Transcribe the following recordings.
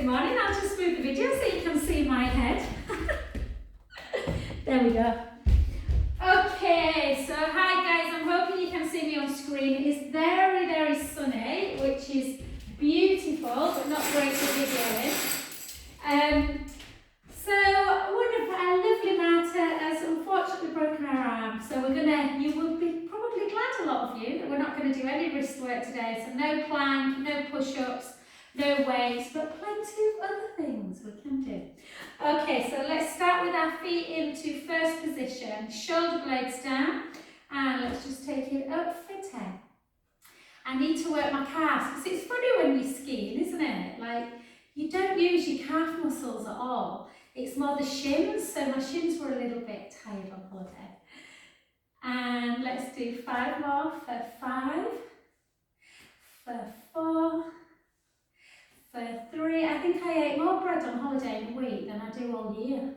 morning. I'll just move the video so you can see my head. There we go. Okay, so hi guys, I'm hoping you can see me on screen. It is very, very sunny, which is beautiful, but not great for videoing. So our lovely Marta has unfortunately broken her arm. So you will be probably glad, a lot of you, that we're not going to do any wrist work today. So no plank, no push-ups, no weights, but plenty of other things we can do. Okay, so let's start with our feet into first position, shoulder blades down, and let's just take it up for 10. I need to work my calves, because it's funny when you're skiing, isn't it? Like, you don't use your calf muscles at all. It's more the shins, so my shins were a little bit tired on holiday. And let's do 5 more for 5, for 4, for 3. I think I ate more bread on holiday in a week than I do all year.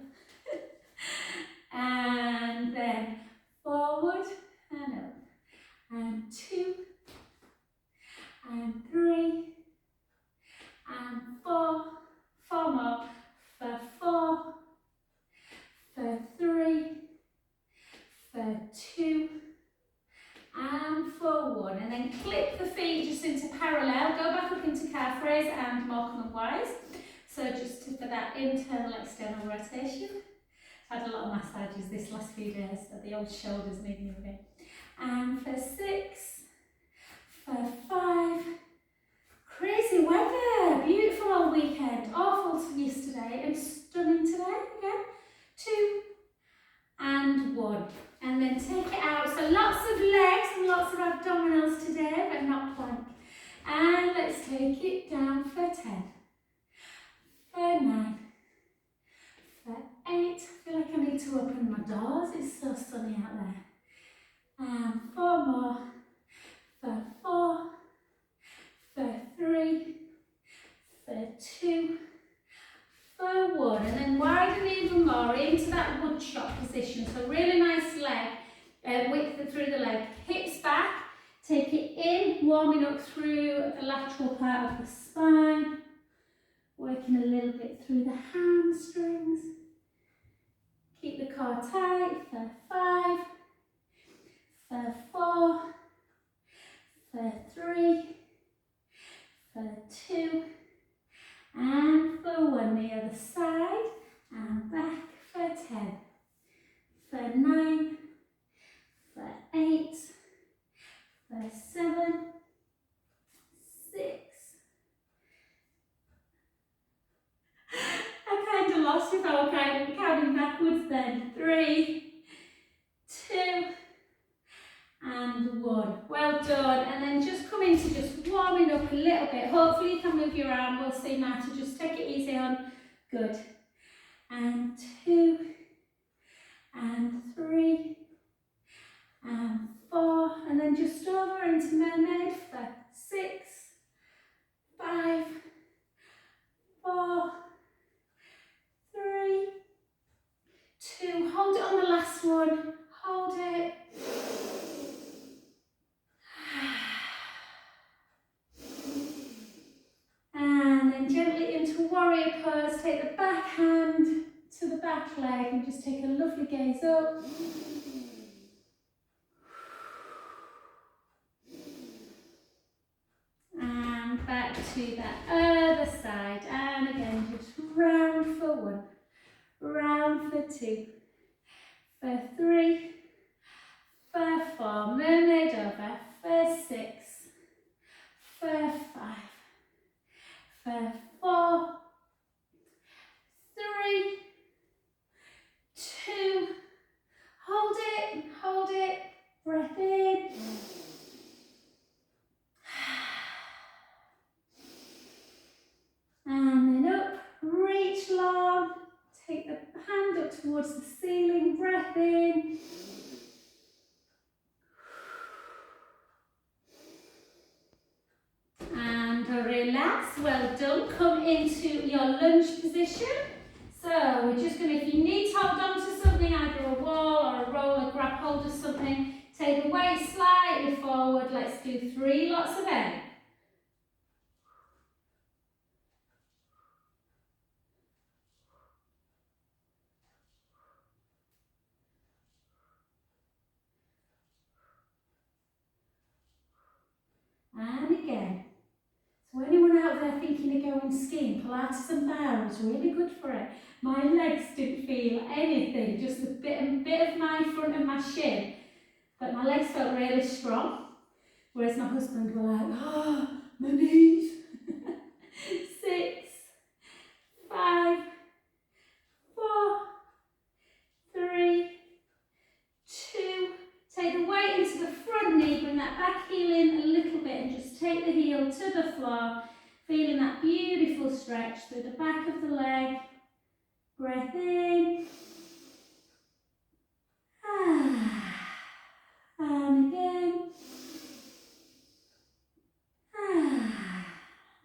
And then forward and up. And 2, and 3, and 4. 4 more for 4, for 3, for 2, and for 1. And then clip the feet just into parallel. Go back up into calf raise and Morecambe-wise. So just for that internal external rotation. I've had a lot of massages this last few days, so the old shoulders need moving. And for 6, for 5. Crazy weather, beautiful all weekend, awful yesterday and stunning today again. 2 and 1. And then take it out. So lots of legs and lots of abdominals today, but not plank. And let's take it down for 10, for 9, for 8. I feel like I need to open my doors, it's so sunny out there. And 4 more, for 4, for 3, for 2, for 1. And then widen even more into that wood chop position. So really nice leg, width through the leg, hips back. Take it in, warming up through the lateral part of the spine. Working a little bit through the hamstrings. Keep the core tight for 5, for 4, for 3, for 2, and for 1. The other side, and back for 10, for 9, for 8, for 7, 6. I kind of lost if I were counting backwards then. 3, 2, and 1. Well done. And then just come into just warming up a little bit. Hopefully you can move your arm. We'll see, Marta. Just take it easy on. Good. And 2, and 3, and 4. And then just over into Mermaid for 6, 5, 4, 3, 2. Hold it on the last one. Hold it. And then gently into warrior pose. Take the back hand to the back leg and just take a lovely gaze up. And back to that other side. And again, just round for 1, round for 2, for 3, for 4, mermaid over, for 6, for 5, for 4, 3, 2, hold it, breath in. And then up, reach long, take the hand up towards the ceiling, breath in. And relax, well done. Come into your lunge position. So we're just going to, if you need to hold on to something, either a wall or a roller, grab hold of something, take the weight slightly forward. Let's do 3 lots of air. and again. So anyone out there thinking of going skiing, Pilates and Barre is really good for it. My legs didn't feel anything, just a bit of my front of my shin, but my legs felt really strong. Whereas my husband were like, oh, my knees. 6, 5, 4, 3, 2. Take the weight into the front knee, bring that back heel in a little bit and just take the heel to the floor, feeling that beautiful stretch through the back of the leg. Breath in. And again.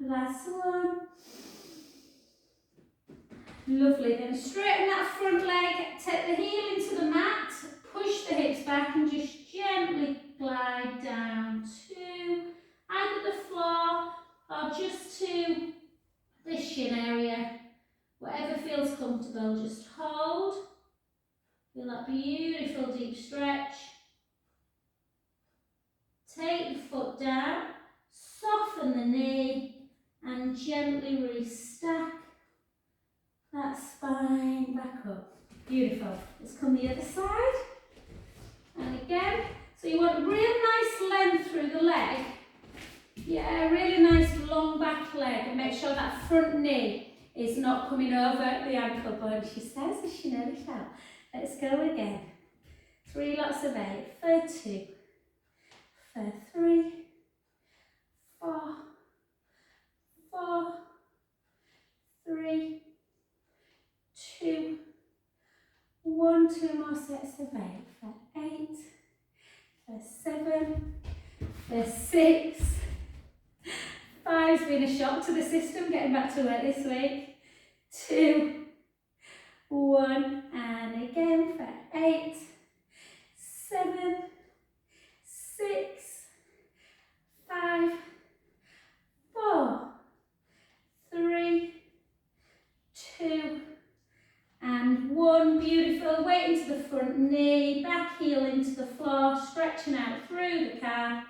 Last one. Lovely. Then straighten that front leg, take the heel into the mat, push the hips back and just gently glide down to either the floor or just to the shin area. Whatever feels comfortable, just hold. Feel that beautiful deep stretch. Take the foot down, soften the knee and gently restack that spine back up. Beautiful. Let's come the other side. And again, so you want real nice length through the leg. Yeah, really nice long back leg, and make sure that front knee is not coming over the ankle bone, she says, as she nearly fell. Let's go again. 3 lots of 8 for 2, for 3, 4, 4, 3, 2, 1, 2 more sets of 8 for 8, for 7, for 6. 5's been a shock to the system getting back to work this week. 2, 1, and again for 8, 7, 6, 5, 4, 3, 2, and 1. Beautiful. Weight into the front knee, back heel into the floor, stretching out through the calf.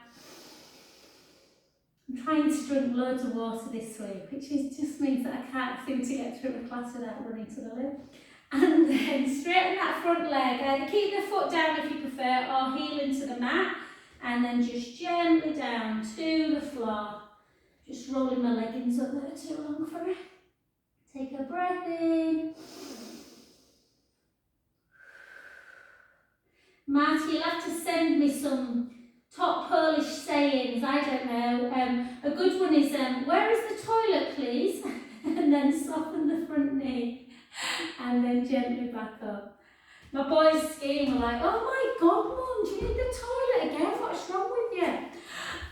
I'm trying to drink loads of water this week, which just means that I can't seem to get through a class without running to the loo. And then straighten that front leg. Either keep the foot down if you prefer, or heel into the mat, and then just gently down to the floor. Just rolling my leggings up that are too long for it. Take a breath in. Marty, you'll have to send me some top Polish sayings, I don't know. A good one is, where is the toilet, please? And then soften the front knee. And then gently back up. My boys skiing were like, oh my God, Mum, do you need the toilet again? What's wrong with you?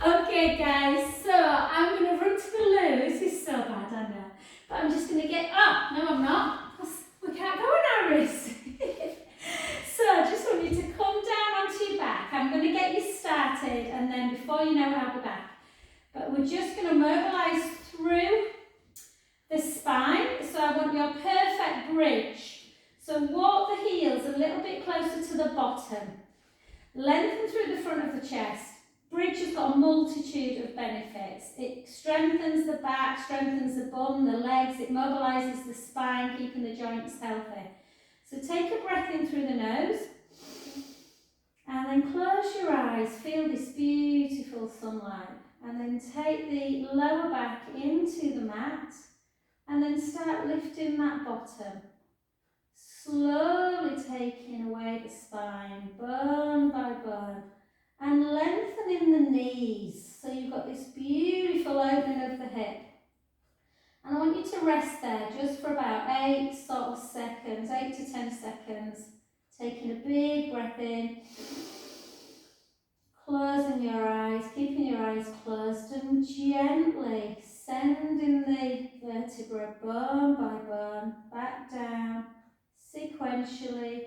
Okay, guys, so I'm going to run to the loo. This is so bad, I know. But I'm just going to get, oh, no, I'm not. We can't go on our wrist. So I just want you to come down onto your back. I'm going to get you started, and then before you know it, I'll be back. But we're just going to mobilise through the spine. So I want your perfect bridge. So walk the heels a little bit closer to the bottom. Lengthen through the front of the chest. Bridge has got a multitude of benefits. It strengthens the back, strengthens the bum, the legs. It mobilises the spine, keeping the joints healthy. So take a breath in through the nose. And then close your eyes. Feel this beautiful sunlight. And then take the lower back into the mat. And then start lifting that bottom. Slowly taking away the spine, bone by bone. And lengthening the knees. So you've got this beautiful opening of the hip. And I want you to rest there just for about 8 seconds, 8 to 10 seconds. Taking a big breath in. Closing your eyes, keeping your eyes closed, and gently sending the vertebra bone by bone back down sequentially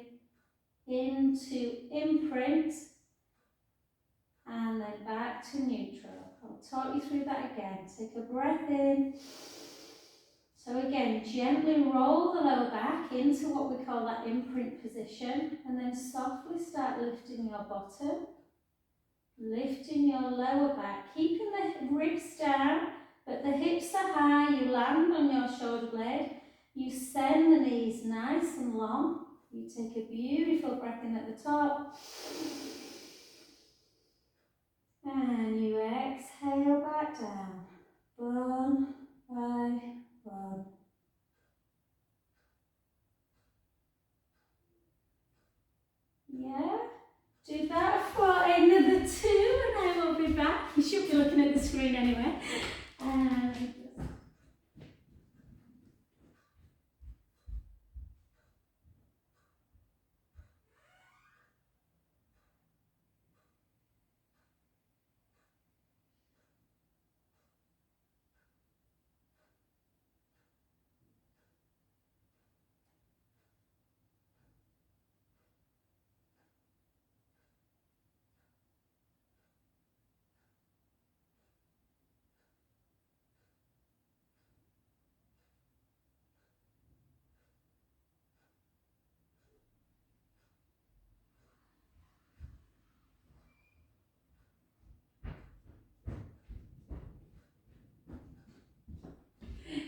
into imprint and then back to neutral. I'll talk you through that again. Take a breath in. So again, gently roll the lower back into what we call that imprint position, and then softly start lifting your bottom. Lifting your lower back, keeping ribs down, but the hips are high. You land on your shoulder blade. You send the knees nice and long. You take a beautiful breath in at the top. And you exhale back down, one by one. Yeah, do that for another 2 and I will be back. You should be looking at the screen anyway.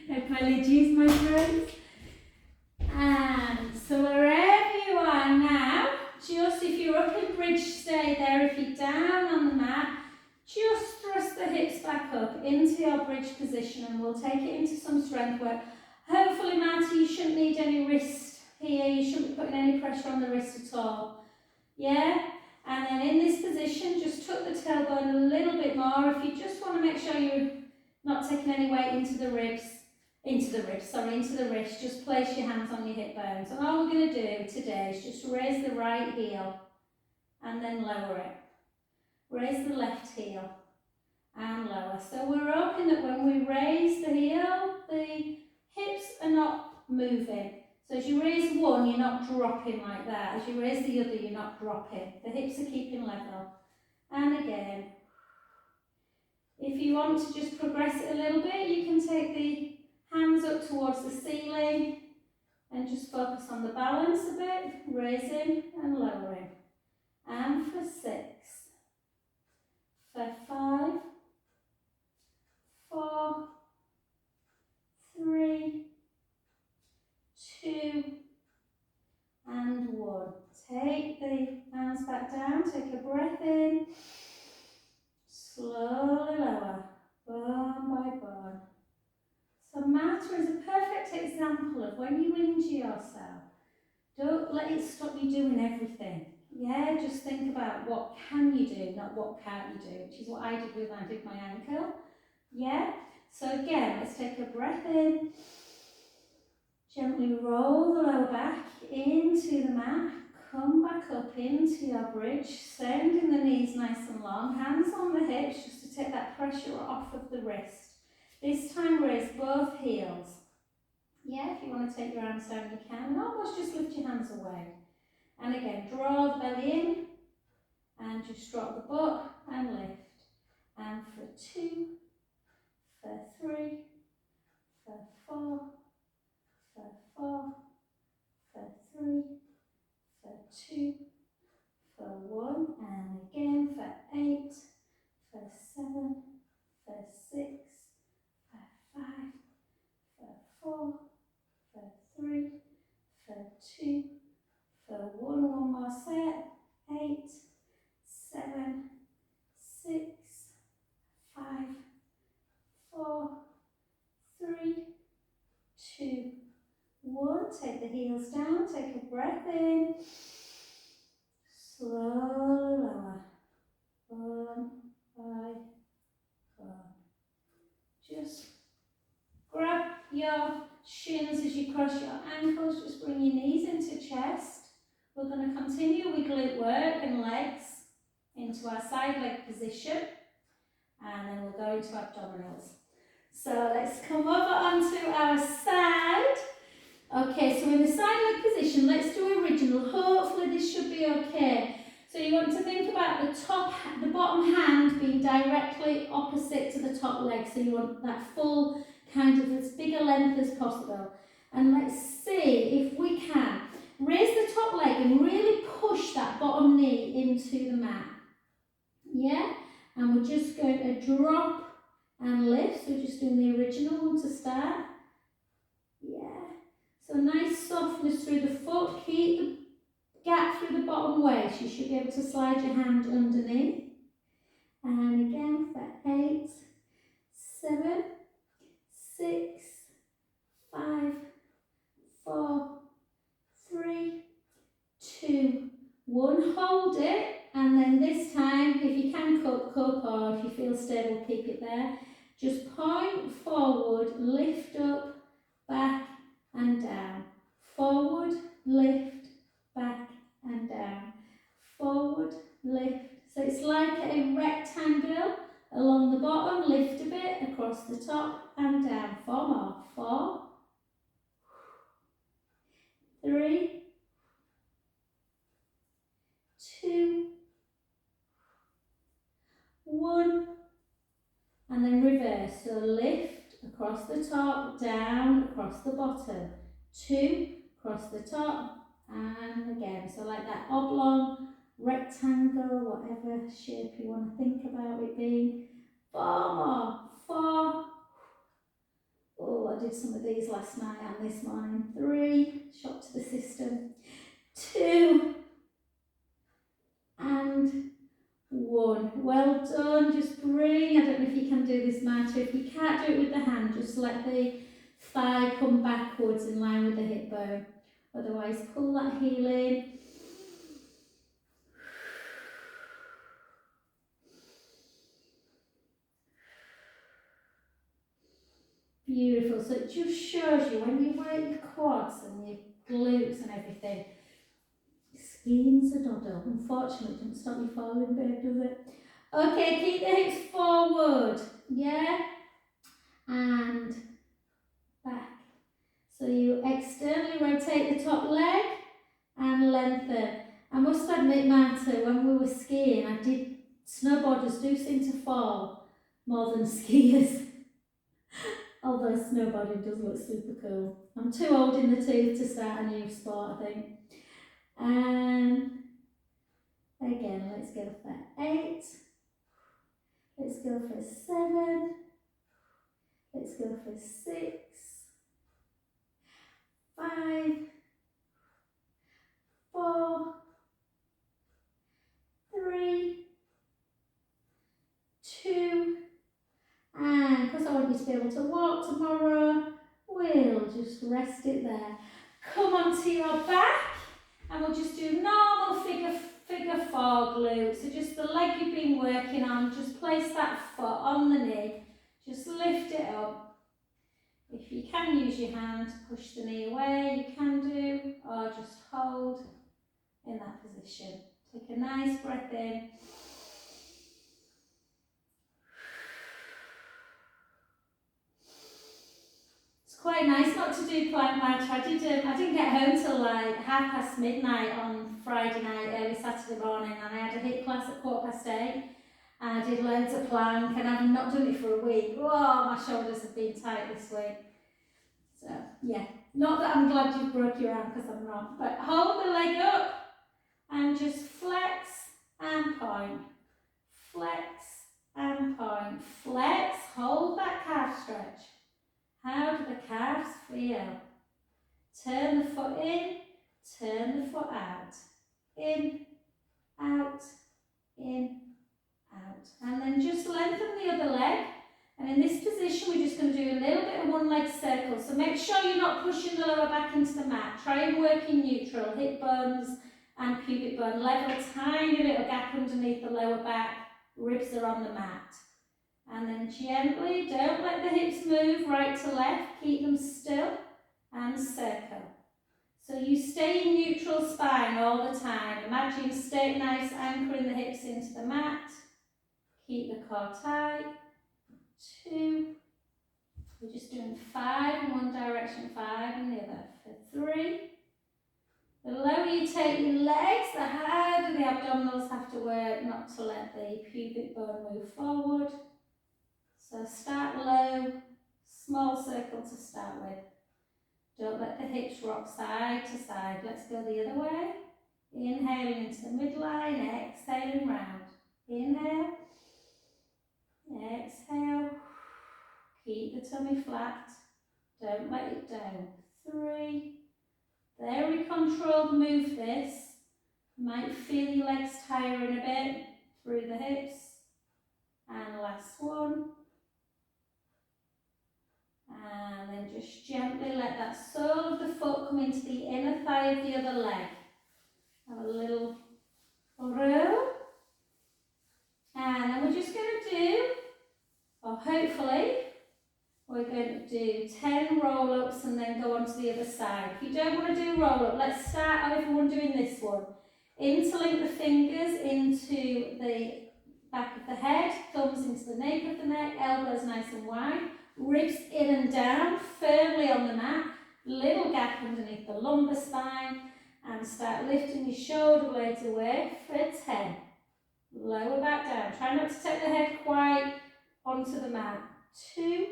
Apologies, my friends. And so wherever you are now, just if you're up in bridge, stay there. If you're down on the mat, just thrust the hips back up into your bridge position and we'll take it into some strength work. Hopefully, Marty, you shouldn't need any wrist here. You shouldn't be putting any pressure on the wrist at all. Yeah? And then in this position, just tuck the tailbone a little bit more. If you just want to make sure you're not taking any weight into the wrist, just place your hands on your hip bones. And all we're going to do today is just raise the right heel and then lower it. Raise the left heel and lower. So we're hoping that when we raise the heel, the hips are not moving. So as you raise one, you're not dropping like that. As you raise the other, you're not dropping. The hips are keeping level. And again, if you want to just progress it a little bit, you can take the hands up towards the ceiling and just focus on the balance a bit, raising and lowering. And for 6, for 5, 4, 3, 2, and 1. Take the hands back down, take a breath in, slowly lower, bone by bone. So Marta is a perfect example of when you injure yourself, don't let it stop you doing everything. Yeah, just think about what can you do, not what can't you do, which is what I did when I did my ankle. Yeah, so again, let's take a breath in, gently roll the lower back into the mat, come back up into your bridge, sending the knees nice and long, hands on the hips just to take that pressure off of the wrist. This time raise both heels. Yeah, if you want to take your arms down, you can, and almost just lift your hands away. And again, draw the belly in, and just drop the butt and lift. And for 2, for 3, for 4, for 4, for 3, for 2, for 1, and again for 8, for 7, for 6, for 5, for 4, for 3, for 2, for 1, one more set, 8, 7, 6, 5, 4, 3, 2, 1. Take the heels down, take a breath in, slowly lower, one by one. Just grab your shins as you cross your ankles, just bring your knees into chest. We're going to continue with glute work and legs into our side leg position, and then we'll go into abdominals. So let's come over onto our side. Okay, so in the side leg position, let's do original. Hopefully this should be okay. So you want to think about the bottom hand being directly opposite to the top leg. So you want that full kind of as big a length as possible. And let's see if we can raise the top leg and really push that bottom knee into the mat. Yeah? And we're just going to drop and lift. So we're just doing the original one to start. Yeah. So nice softness through the foot. Keep the gap through the bottom waist. You should be able to slide your hand underneath. And again for 8, 7, 6, 5, 4, 3, 2, 1. Hold it. And then this time, if you can cup, or if you feel stable, keep it there. Just point forward, lift up, back and down. Forward, lift, back and down. Forward, lift. So it's like a rectangle along the bottom. Lift a bit across the top and down. 4 more. 4, 3, 2, 1. And then reverse. So lift across the top, down across the bottom. 2, across the top, and again. So like that oblong, rectangle, whatever shape you want to think about it being. 4 more. 4. Oh, I did some of these last night and this morning. 3, shock to the system. 2, and 1. Well done. Just bring, I don't know if you can do this, Marta. If you can't do it with the hand, just let the thigh come backwards in line with the hip bone. Otherwise, pull that heel in. Beautiful. So it just shows you when you work your quads and your glutes and everything, skiing's a doddle. Unfortunately, it doesn't stop you falling, babe, does it? Okay, keep the hips forward. Yeah? And back. So you externally rotate the top leg and lengthen. I must admit, Marta, when we were skiing, snowboarders do seem to fall more than skiers. Although snowboarding does look super cool. I'm too old in the tooth to start a new sport, I think. And again, let's go for 8. Let's go for 7. Let's go for 6. 5. 4. 3. 2. And because I want you to be able to walk tomorrow, we'll just rest it there. Come onto your back and we'll just do normal figure 4 glute. So just the leg you've been working on, just place that foot on the knee, just lift it up. If you can use your hand to push the knee away, you can do, or just hold in that position. Take a nice breath in. Quite nice not to do plank match. I didn't get home till like midnight on Friday night, early Saturday morning, and I had a HIIT class at 8:15. And I did loads of plank, and I've not done it for a week. Oh, my shoulders have been tight this week. So yeah, not that I'm glad you broke your arm, because I'm not. But hold the leg up and just flex and point. Flex and point. Flex. Hold that calf stretch. How do the calves feel? Turn the foot in, turn the foot out. In, out, in, out. And then just lengthen the other leg. And in this position, we're just going to do a little bit of one leg circle. So make sure you're not pushing the lower back into the mat. Try and work in neutral. Hip bones and pubic bone. Level a tiny little gap underneath the lower back. Ribs are on the mat. And then gently, don't let the hips move right to left, keep them still and circle. So you stay in neutral spine all the time. Imagine stay nice, anchoring the hips into the mat. Keep the core tight. 2. We're just doing 5 in one direction, 5 in the other. For 3. The lower you take your legs, the harder the abdominals have to work not to let the pubic bone move forward. So start low, small circle to start with. Don't let the hips rock side to side. Let's go the other way. Inhaling into the midline, exhaling round. Inhale, exhale, Keep the tummy flat. Don't let it down. 3. Very controlled move this. You might feel your legs tiring a bit through the hips. And last one. And then just gently let that sole of the foot come into the inner thigh of the other leg. Have a little row. And then we're just going to do, or hopefully, we're going to do 10 roll-ups and then go on to the other side. If you don't want to do roll-up, let's start everyone doing this one. Interlink the fingers into the back of the head, thumbs into the nape of the neck, elbows nice and wide, ribs in and down, firmly on the mat, little gap underneath the lumbar spine, and start lifting your shoulder blades away for 10. Lower back down. Try not to take the head quite onto the mat. 2.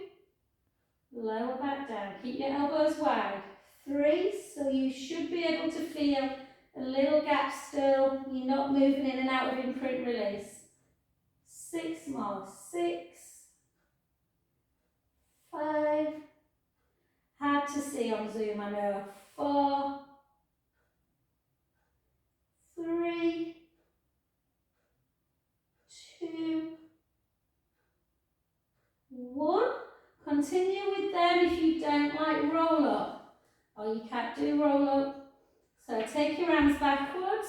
Lower back down. Keep your elbows wide. 3. So you should be able to feel a little gap still. You're not moving in and out of imprint release. 6 more. 6. 5. Hard to see on Zoom, I know. 4. 3. 2. 1. Continue with them if you don't like roll up, or you can't do roll up. So take your arms backwards,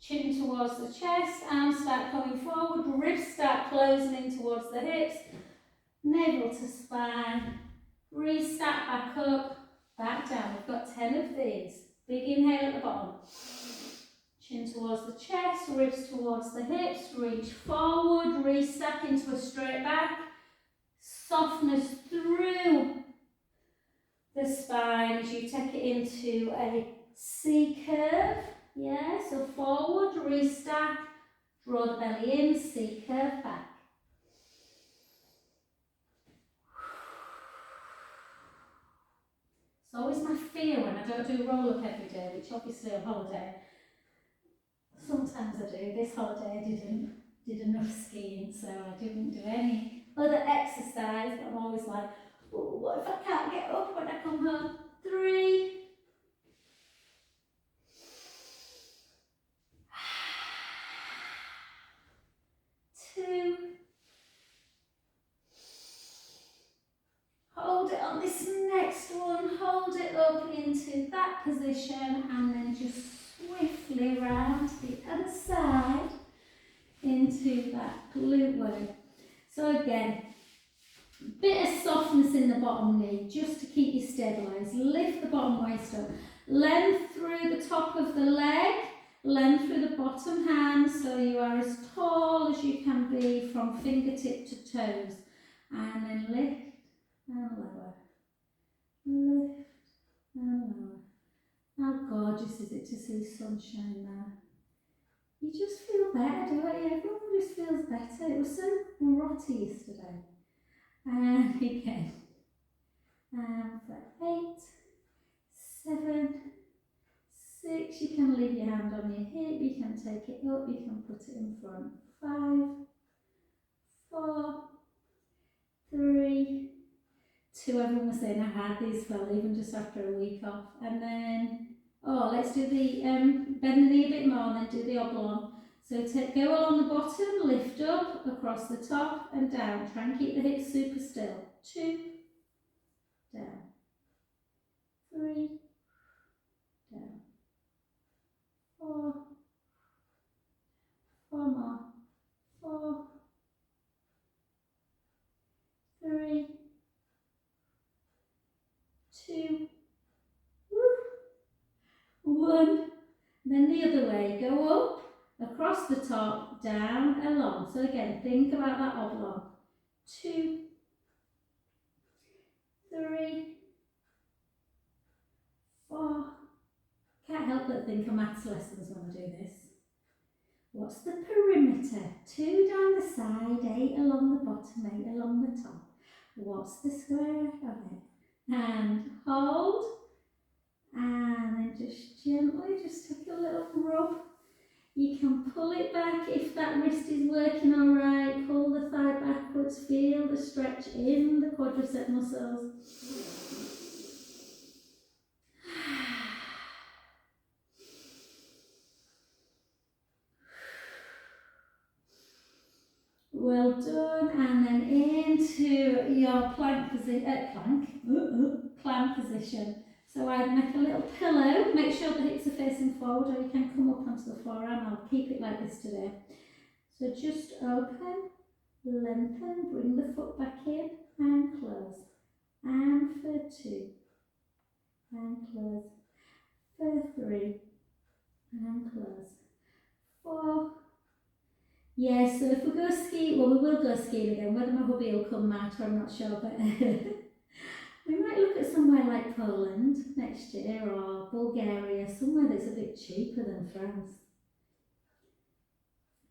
chin towards the chest, arms start coming forward, ribs start closing in towards the hips, navel to spine, restart back up, back down. We've got 10 of these. Big inhale at the bottom. Chin towards the chest, ribs towards the hips, reach forward, restack into a straight back. Softness through the spine as you take it into a C curve. Yeah, so forward, restack, draw the belly in, C curve back. It's always my fear when I don't do roll up every day, which obviously on holiday. Sometimes I do. This holiday I did enough skiing, so I didn't do any other exercise, but I'm always like, oh, what if I can't get up when I come home? 3. 2. Hold it on this next one, hold it up into that position, and then just swiftly round to the other side into that glute work. So again, bit of softness in the bottom knee just to keep you stabilised. Lift the bottom waist up. Length through the top of the leg, length through the bottom hand, so you are as tall as you can be from fingertip to toes. And then lift and lower. Lift and lower. How gorgeous is it to see sunshine now? You just feel better, don't you? Everyone just feels better. It was so grotty yesterday. And again. And for 8, 7, 6. You can leave your hand on your hip. You can take it up. You can put it in front. 5, 4, 3, 2. Everyone was saying how hard these felt even just after a week off. And then, oh, let's do the bend the knee a bit more and then do the oblong. So go along the bottom, lift up, across the top and down. Try and keep the hips super still. 2, down. 3, down. 4, 4 more. 4, 3, 2, 1. Then the other way. Go up, across the top, down, along. So again, think about that oblong. 2, 3, 4. Can't help but think of maths lessons when I do this. What's the perimeter? 2 down the side, 8 along the bottom, 8 along the top. What's the square of it? And hold. And then just gently, just take a little rub You can pull it back if that wrist is working all right. Pull the thigh backwards. Feel the stretch in the quadricep muscles. Well done. And then into your plank position. So I'd make a little pillow. Make sure the hips are facing forward, or you can come up onto the forearm. I'll keep it like this today. So just open, lengthen, bring the foot back in and close. And for 2. And close. For 3. And close. 4. Yeah, so if we go skiing, well, we will go skiing again. Whether my hubby will come matter, I'm not sure, but we might look at somewhere like Poland next year, or Bulgaria, somewhere that's a bit cheaper than France.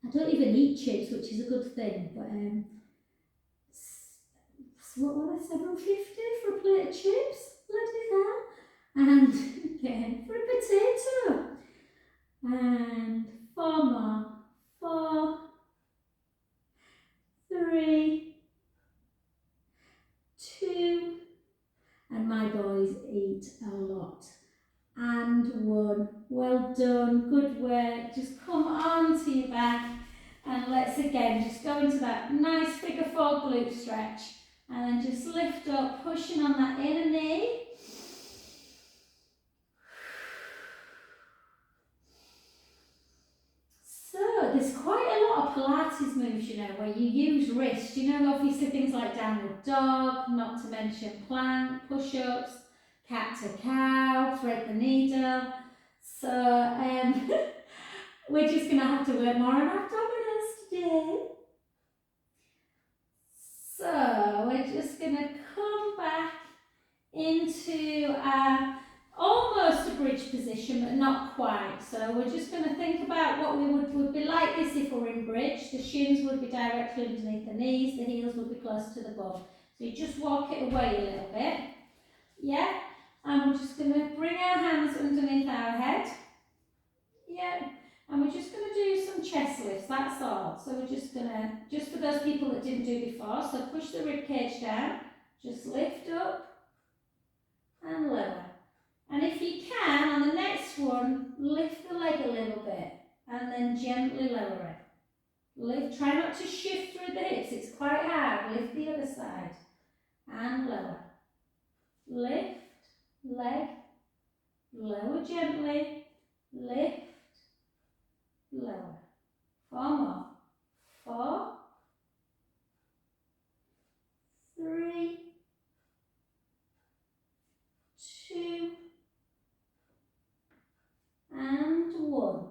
I don't even eat chips, which is a good thing, but what were they, $7.50 for a plate of chips? Bloody hell. And again, for a potato. And 4 more. 4, 3, 2, and my boys eat a lot. And 1. Well done, good work. Just come on to your back and let's again just go into that nice figure 4 glute stretch, and then just lift up, pushing on that inner knee. So there's quite a lot of Pilates moves, you know, where you use wrist. You know, obviously things like downward dog, not to mention plank, push-ups, cat to cow, thread the needle. So we're just going to have to work more on abdominals today. So we're just going to come back into almost a bridge position, but not quite. So we're just going to think about what we would be like this if we're in bridge. The shins would be directly underneath the knees, the heels would be close to the bum. So you just walk it away a little bit. Yeah? And we're just going to bring our hands underneath our head. Yeah. And we're just going to do some chest lifts, that's all. So we're just going to, just for those people that didn't do before, so push the rib cage down, just lift up and lower. And if you can, on the next one, lift the leg a little bit and then gently lower it. Lift, try not to shift through the hips, it's quite hard. Lift the other side and lower. Lift, leg, lower gently, lift, lower. 4 more. 4, 3, 2, and 1.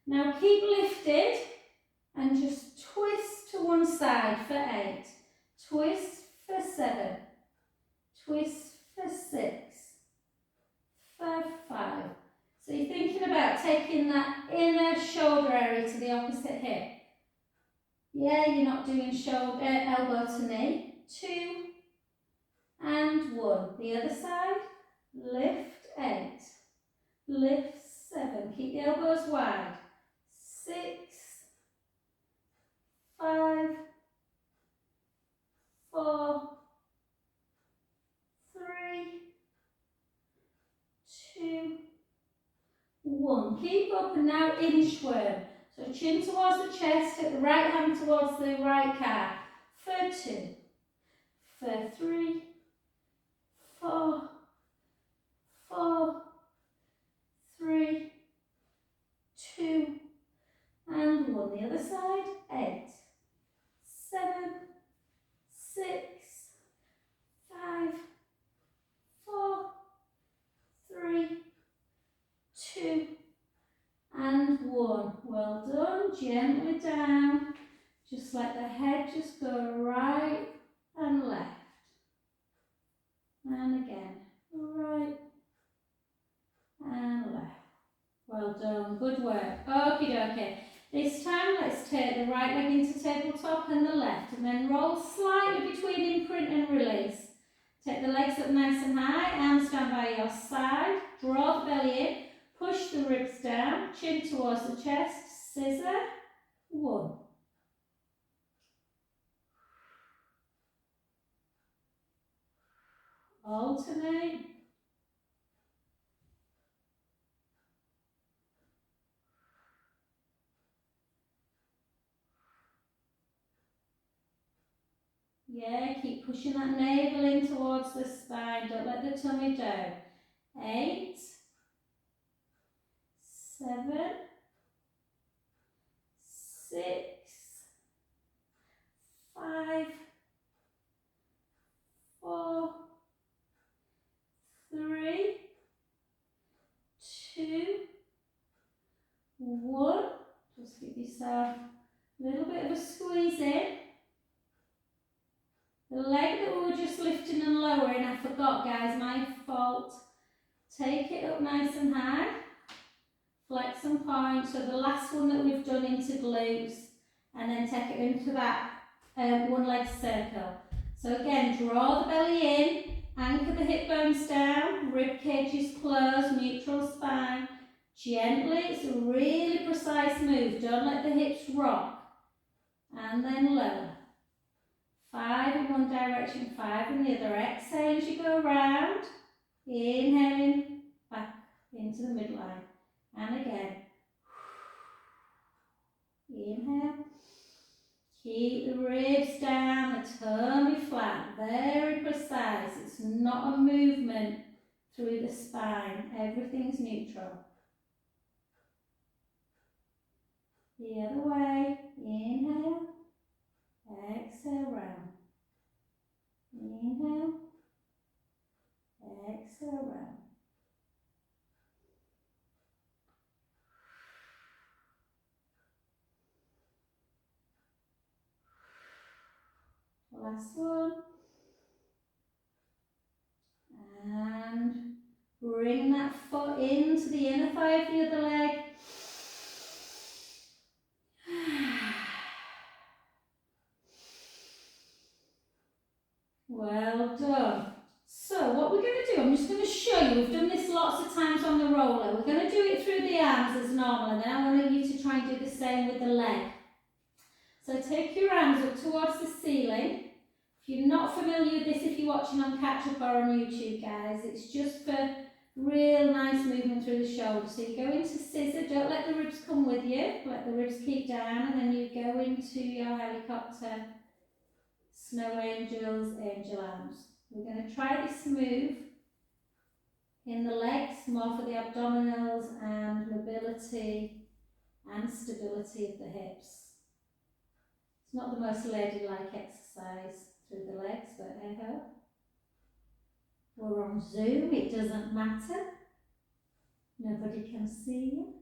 Now keep lifted and just twist to one side for 8. Twist for 7. Twist for 6. For 5. So you're thinking about taking that inner shoulder area to the opposite hip. Yeah, you're not doing shoulder, elbow to knee. 2 and 1. The other side. Lift 8. Lift 7. Keep the elbows wide. 6, 5, 4, 3, 2, 1. Keep up, and now inchworm. So chin towards the chest, take the right hand towards the right calf. For 2, for 3, 4, 4, 3, 2, and 1. The other side. 8, 7, 6, 5, 4, 3, 2, and 1. Well done. Gently down. Just let the head just go right and left. And again, right and left. Well done. Good work. Okie dokie. This time let's take the right leg into tabletop and the left, and then roll slightly between imprint and release. Take the legs up nice and high, arms stand by your side, draw the belly in, push the ribs down, chin towards the chest, Alternate. Yeah, keep pushing that navel in towards the spine. Don't let the tummy down. 8, 7, 6, 5, 4, 3, 2, 1. Just give yourself a little bit of a squeeze in. The leg that we were just lifting and lowering, I forgot, guys, my fault. Take it up nice and high. Flex and point. So the last one that we've done into glutes, and then take it into that one leg circle. So again, draw the belly in, anchor the hip bones down, rib cage is closed, neutral spine. Gently, it's a really precise move. Don't let the hips rock. And then lower. 5 in one direction, 5 in the other. Exhale as you go around. Inhaling back into the midline. And again. Inhale. Keep the ribs down, the tummy flat. Very precise. It's not a movement through the spine. Everything's neutral. The other way. Inhale. Exhale round. Inhale. Exhale round. Last one. And bring that foot into the inner thigh of the other leg. Well done. So what we're going to do, I'm just going to show you, we've done this lots of times on the roller. We're going to do it through the arms as normal, and then I want you to try and do the same with the leg. So take your arms up towards the ceiling. If you're not familiar with this, if you're watching on catch up or on YouTube, guys, it's just for real nice movement through the shoulders. So you go into scissor, don't let the ribs come with you, let the ribs keep down, and then you go into your helicopter, snow angels, angel arms. We're going to try this move in the legs, more for the abdominals and mobility and stability of the hips. It's not the most ladylike exercise through the legs, but hey ho. We're on Zoom, it doesn't matter. Nobody can see you.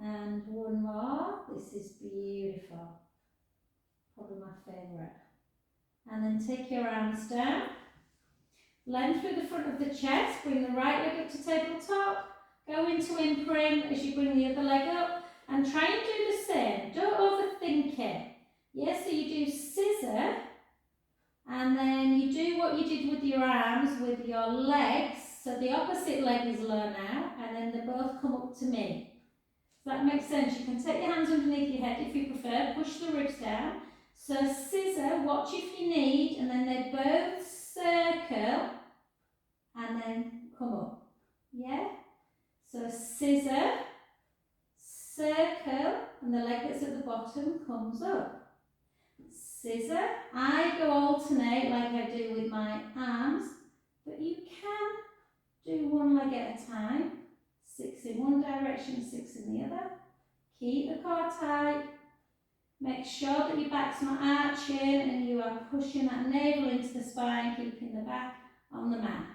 And one more. This is beautiful. Probably my favourite. And then take your arms down. Length through the front of the chest. Bring the right leg up to tabletop. Go into imprint as you bring the other leg up. And try and do the same. Don't overthink it. Yes, so you do scissor. And then you do what you did with your arms, with your legs. So the opposite leg is low now. And then they both come up to me. Does that make sense? You can take your hands underneath your head if you prefer. Push the ribs down. So scissor, watch if you need, and then they both circle and then come up. Yeah? So scissor, circle, and the leg that's at the bottom comes up. Scissor, I go alternate like I do with my arms, but you can do one leg at a time. 6 in one direction, 6 in the other. Keep the core tight. Make sure that your back's not arching and you are pushing that navel into the spine, keeping the back on the mat.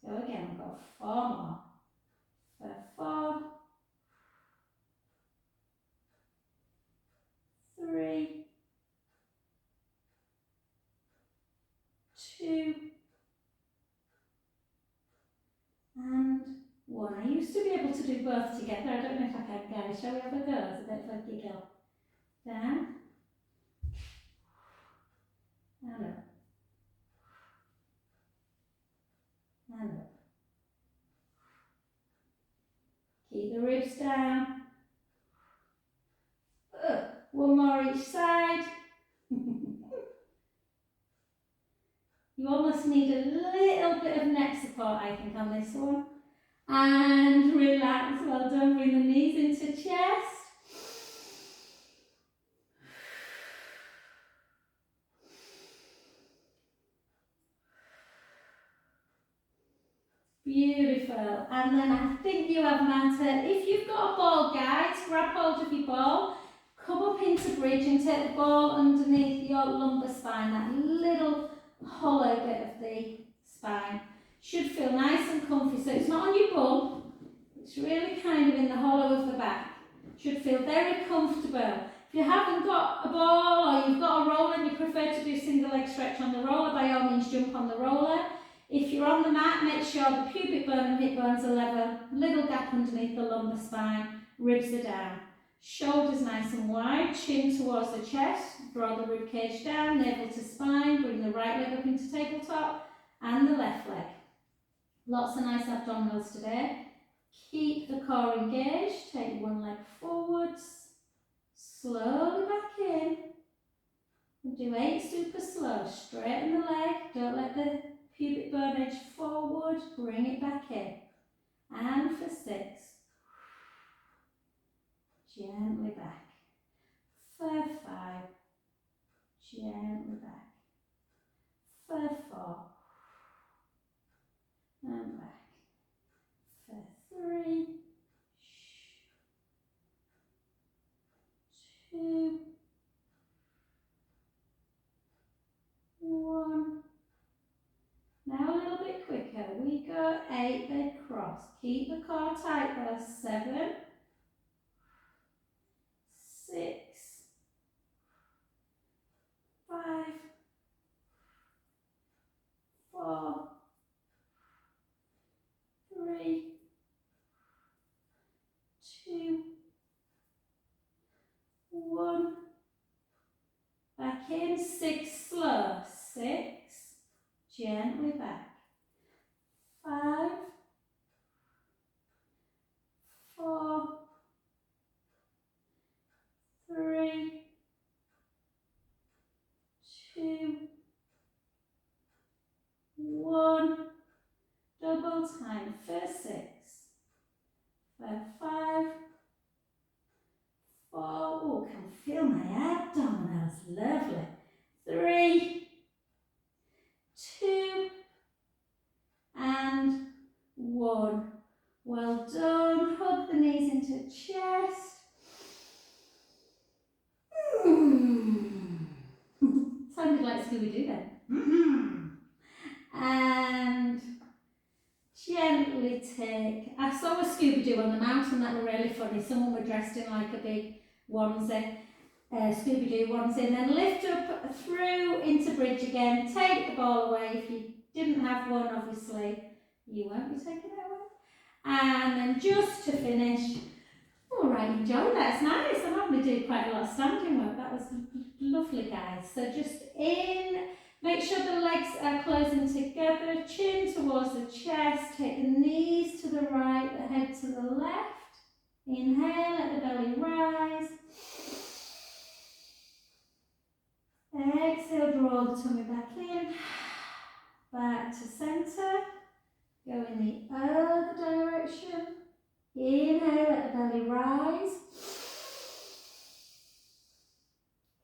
Let's go again, we've got 4 more. For 4, 3, 2, and 1. I used to be able to do both together. I don't know if I can, guys. Shall we have a go? It's a bit of a giggle. Down. And up. And up. Keep the ribs down. Up. One more each side. You almost need a little bit of neck support, I think, on this one. And relax, well done. Bring the knees into chest. Beautiful. And then I think you have matter. If you've got a ball, guys, grab hold of your ball, come up into bridge and take the ball underneath your lumbar spine, that little hollow bit of the spine. Should feel nice and comfy. So it's not on your bum, it's really kind of in the hollow of the back. Should feel very comfortable. If you haven't got a ball or you've got a roller and you prefer to do single leg stretch on the roller, by all means jump on the roller. If you're on the mat, make sure the pubic bone and hip bones are level, little gap underneath the lumbar spine, ribs are down. Shoulders nice and wide, chin towards the chest, draw the rib cage down, navel to spine, bring the right leg up into tabletop and the left leg. Lots of nice abdominals today. Keep the core engaged, take one leg forwards, slowly back in. Do 8 super slow, straighten the leg, don't let the pubic bone edge forward, bring it back in. And for 6. Gently back. For 5. Gently back. For 4. And back. For 3. 2. 1. Now a little bit quicker. We go 8, then cross. Keep the core tight there. 7, 6, 5, 4, 3, 2, 1. Back in. 6 slow. 6. Gently back. 5, 4, 3, 2, 1. Double time for 6. For 5, 4. Oh, can feel my abdominals. Lovely. 3, 2, and 1. Well done. Hug the knees into chest. Sounded like Scooby-Doo then. And gently take. I saw a Scooby-Doo on the mountain that were really funny. Someone were dressed in like a big onesie, Scooby-Doo onesie, and then lift up through into bridge again. Take the ball away. If you didn't have one, obviously, you won't be taking it away. And then just to finish, all right, enjoy that. It's nice. I'm having to do quite a lot of standing work. That was lovely, guys. So just in, make sure the legs are closing together, chin towards the chest, take the knees to the right, the head to the left. Inhale, let the belly rise. Exhale, draw the tummy back in. Back to centre. Go in the other direction. Inhale, let the belly rise.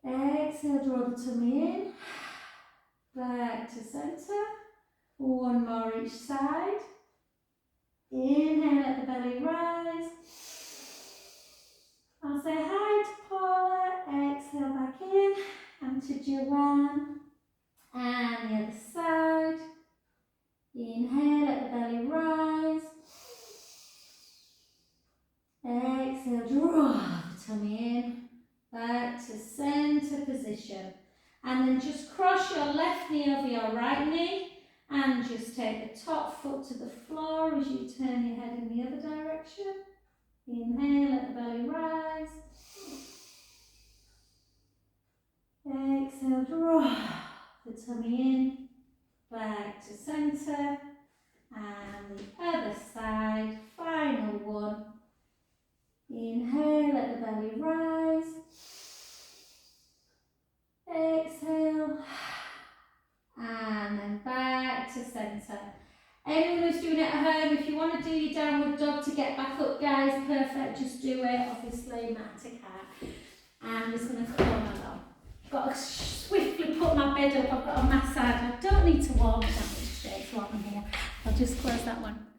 Exhale, draw the tummy in. Back to centre. One more each side. Inhale, let the belly rise. I'll say hi to Paula. Exhale back in. And to Joanne. And the other side. Inhale, let the belly rise. Exhale, draw the tummy in. Back to centre position. And then just cross your left knee over your right knee. And just take the top foot to the floor as you turn your head in the other direction. Inhale, let the belly rise. Exhale, draw the tummy in. Back to centre. And the other side. Final one. Inhale, let the belly rise. Exhale. And then back centre. Anyone who's doing it at home, if you want to do your downward dog to get back up, guys, perfect, just do it. Obviously, mat to cat. And I'm just going to come along. Got to swiftly put my bed up. I've got a massage. I don't need to warm it that much today, so I'm here. I'll just close that one.